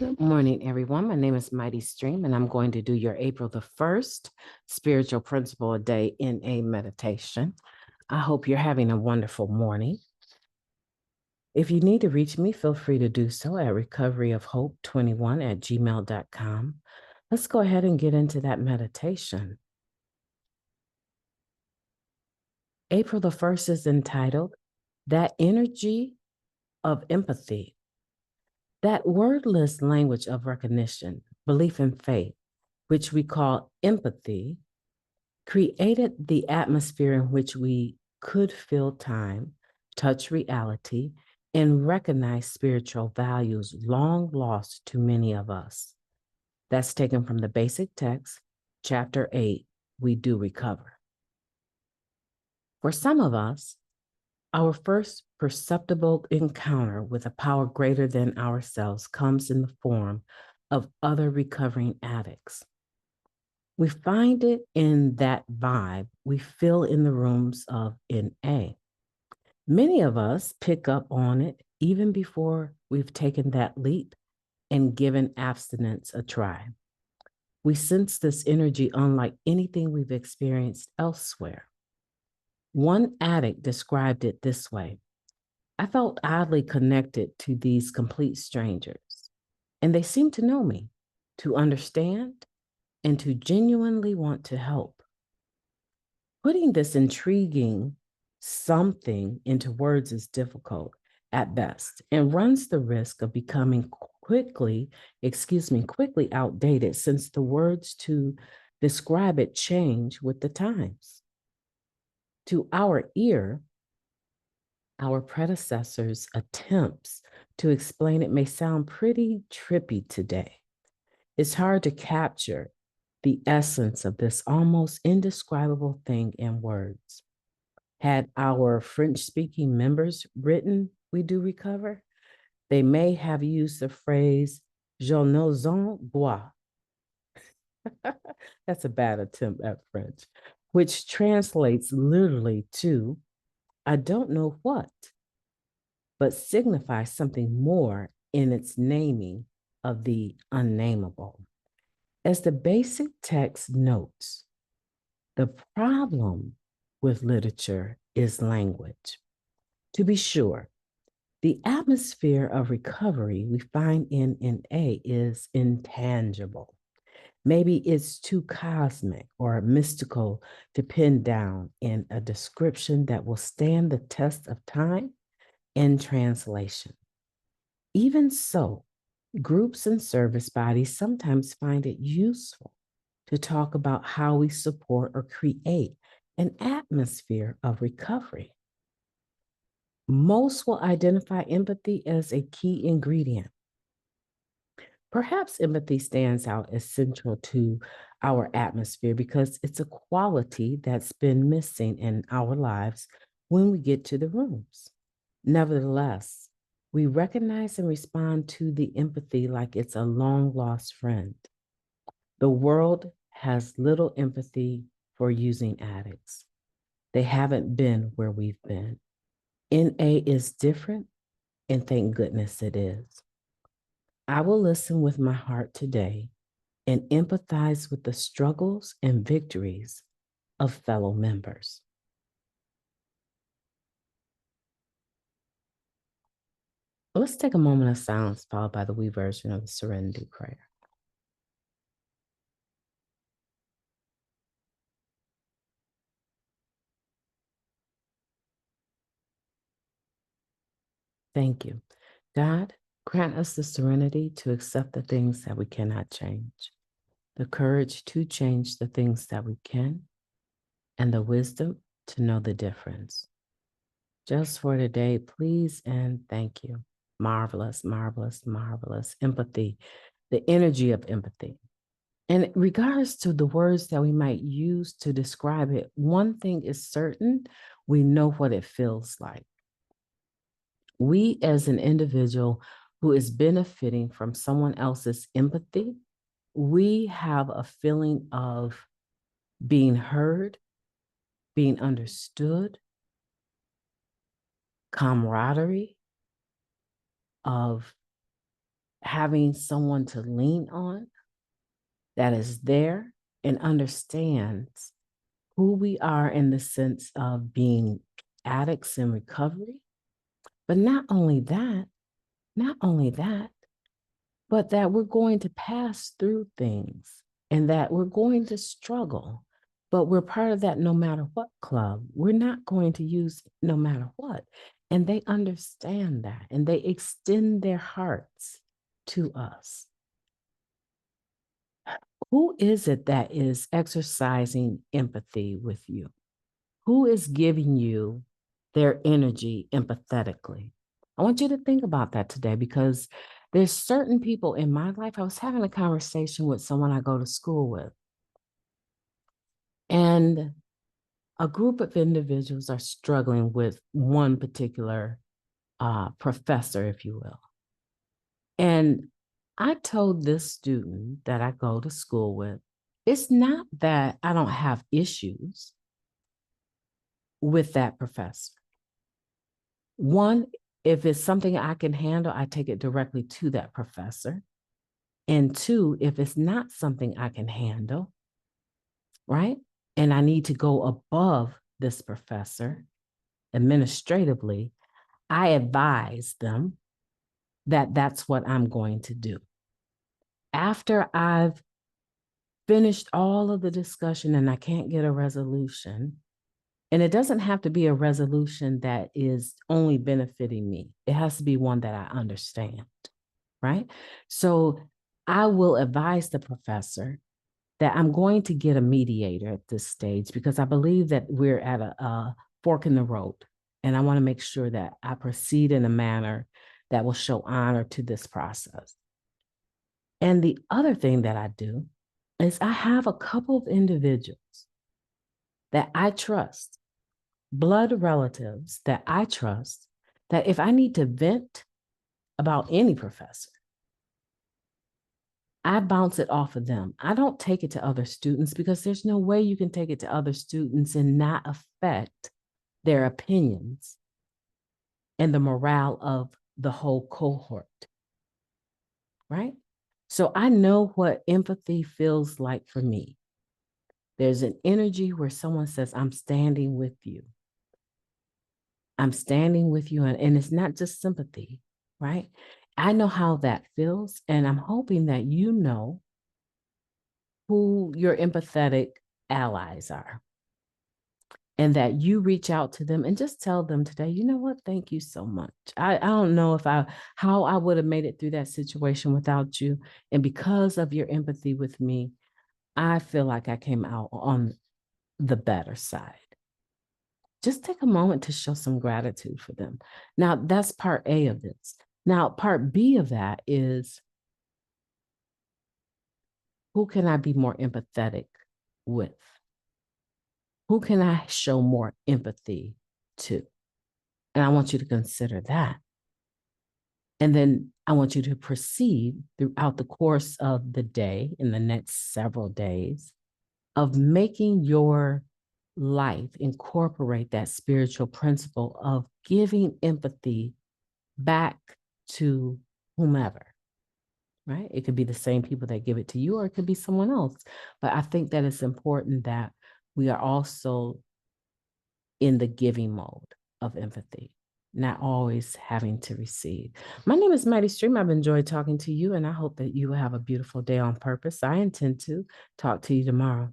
Good morning, everyone. My name is MightyStream, and I'm going to do your April the 1st spiritual principle a day in a meditation. I hope you're having a wonderful morning. If you need to reach me, feel free to do so at recoveryofhope21@gmail.com. Let's go ahead and get into that meditation. April the 1st is entitled, That Energy of Empathy. That wordless language of recognition, belief, and faith, which we call empathy, created the atmosphere in which we could feel time, touch reality, and recognize spiritual values long lost to many of us. That's taken from the basic text, chapter 8, We Do Recover. For some of us, our first perceptible encounter with a power greater than ourselves comes in the form of other recovering addicts. We find it in that vibe we feel in the rooms of NA. Many of us pick up on it even before we've taken that leap and given abstinence a try. We sense this energy unlike anything we've experienced elsewhere. One addict described it this way: I felt oddly connected to these complete strangers, and they seemed to know me, to understand, and to genuinely want to help. Putting this intriguing something into words is difficult at best and runs the risk of becoming quickly outdated, since the words to describe it change with the times. To our ear, our predecessors' attempts to explain it may sound pretty trippy today. It's hard to capture the essence of this almost indescribable thing in words. Had our French-speaking members written We Do Recover, they may have used the phrase Je n'ose boire. That's a bad attempt at French, which translates literally to I don't know what, but signifies something more in its naming of the unnamable. As the basic text notes, the problem with literature is language. To be sure, the atmosphere of recovery we find in NA is intangible. Maybe it's too cosmic or mystical to pin down in a description that will stand the test of time and translation. Even so, groups and service bodies sometimes find it useful to talk about how we support or create an atmosphere of recovery. Most will identify empathy as a key ingredient. Perhaps empathy stands out as central to our atmosphere because it's a quality that's been missing in our lives when we get to the rooms. Nevertheless, we recognize and respond to the empathy like it's a long lost friend. The world has little empathy for using addicts. They haven't been where we've been. NA is different, and thank goodness it is. I will listen with my heart today and empathize with the struggles and victories of fellow members. Let's take a moment of silence, followed by the we version of the Serenity Prayer. Thank you. God, grant us the serenity to accept the things that we cannot change, the courage to change the things that we can, and the wisdom to know the difference. Just for today, please and thank you. Marvelous, marvelous, marvelous. Empathy, the energy of empathy. In regards to the words that we might use to describe it, one thing is certain: we know what it feels like. We, as an individual who is benefiting from someone else's empathy, we have a feeling of being heard, being understood, camaraderie, of having someone to lean on that is there and understands who we are in the sense of being addicts in recovery. But not only that, but that we're going to pass through things and that we're going to struggle. But we're part of that no matter what club. We're not going to use no matter what. And they understand that and they extend their hearts to us. Who is it that is exercising empathy with you? Who is giving you their energy empathetically? I want you to think about that today because there's certain people in my life. I was having a conversation with someone I go to school with, and a group of individuals are struggling with one particular professor, if you will. And I told this student that I go to school with, it's not that I don't have issues with that professor. One, if it's something I can handle, I take it directly to that professor. And two, if it's not something I can handle, right? And I need to go above this professor administratively, I advise them that that's what I'm going to do. After I've finished all of the discussion and I can't get a resolution, and it doesn't have to be a resolution that is only benefiting me. It has to be one that I understand, right? So I will advise the professor that I'm going to get a mediator at this stage because I believe that we're at a fork in the road. And I want to make sure that I proceed in a manner that will show honor to this process. And the other thing that I do is I have a couple of individuals that I trust, blood relatives that I trust, that if I need to vent about any professor, I bounce it off of them. I don't take it to other students because there's no way you can take it to other students and not affect their opinions and the morale of the whole cohort, right? So I know what empathy feels like for me. There's an energy where someone says, I'm standing with you. I'm standing with you. And it's not just sympathy, right? I know how that feels. And I'm hoping that you know who your empathetic allies are and that you reach out to them and just tell them today, you know what, thank you so much. I don't know how I would have made it through that situation without you. And because of your empathy with me, I feel like I came out on the better side. Just take a moment to show some gratitude for them. Now, that's part A of this. Now, part B of that is, who can I be more empathetic with? Who can I show more empathy to? And I want you to consider that. And then I want you to proceed throughout the course of the day, in the next several days, of making your life incorporate that spiritual principle of giving empathy back to whomever, right? It could be the same people that give it to you, or it could be someone else. But I think that it's important that we are also in the giving mode of empathy, not always having to receive. My name is MightyStream. I've enjoyed talking to you, and I hope that you have a beautiful day on purpose. I intend to talk to you tomorrow.